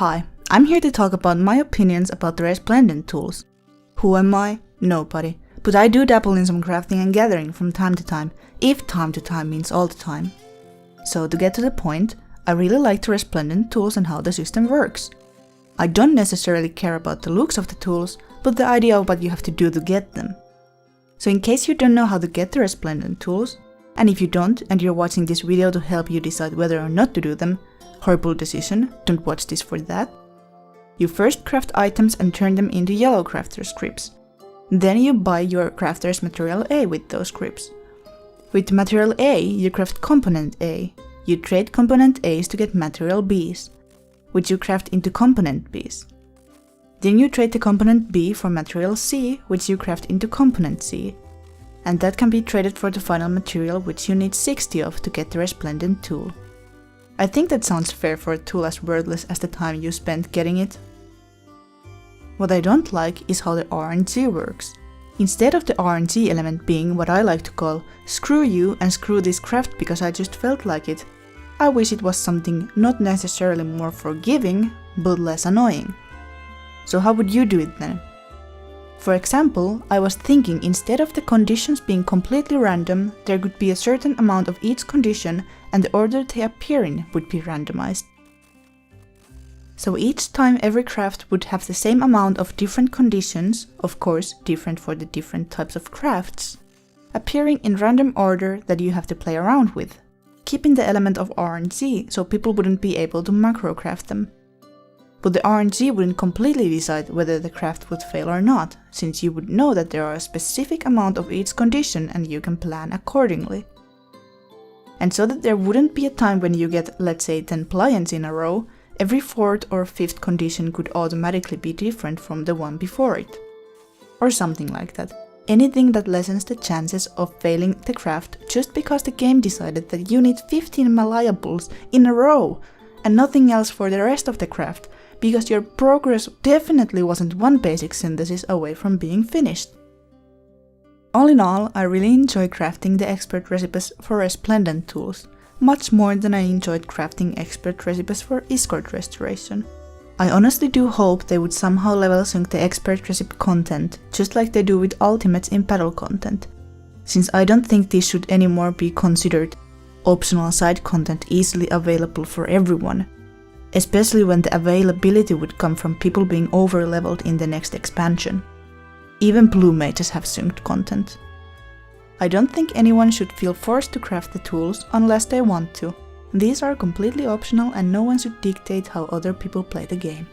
Hi, I'm here to talk about my opinions about the Resplendent tools. Who am I? Nobody. But I do dabble in some crafting and gathering from time to time, if time to time means all the time. So to get to the point, I really like the Resplendent tools and how the system works. I don't necessarily care about the looks of the tools, but the idea of what you have to do to get them. So in case you don't know how to get the Resplendent tools, and if you don't and you're watching this video to help you decide whether or not to do them, horrible decision, don't watch this for that. You first craft items and turn them into yellow crafter scripts. Then you buy your crafter's material A with those scripts. With material A, you craft component A. You trade component A's to get material B's, which you craft into component B's. Then you trade the component B for material C, which you craft into component C. And that can be traded for the final material, which you need 60 of to get the Resplendent tool. I think that sounds fair for a tool as worthless as the time you spent getting it. What I don't like is how the RNG works. Instead of the RNG element being what I like to call screw you and screw this craft because I just felt like it, I wish it was something not necessarily more forgiving, but less annoying. So how would you do it then? For example, I was thinking instead of the conditions being completely random, there could be a certain amount of each condition and the order they appear in would be randomized. So each time every craft would have the same amount of different conditions, of course different for the different types of crafts, appearing in random order that you have to play around with, keeping the element of RNG so people wouldn't be able to macro craft them. But the RNG wouldn't completely decide whether the craft would fail or not, since you would know that there are a specific amount of each condition and you can plan accordingly. And so that there wouldn't be a time when you get, let's say, 10 pliants in a row, every 4th or 5th condition could automatically be different from the one before it. Or something like that. Anything that lessens the chances of failing the craft just because the game decided that you need 15 malleables in a row and nothing else for the rest of the craft, because your progress definitely wasn't one basic synthesis away from being finished. All in all, I really enjoy crafting the expert recipes for Resplendent tools, much more than I enjoyed crafting expert recipes for Escort Restoration. I honestly do hope they would somehow level sync the expert recipe content, just like they do with ultimates in battle content, since I don't think these should anymore be considered optional side content easily available for everyone, especially when the availability would come from people being over-leveled in the next expansion. Even blue mages have synced content. I don't think anyone should feel forced to craft the tools unless they want to. These are completely optional and no one should dictate how other people play the game.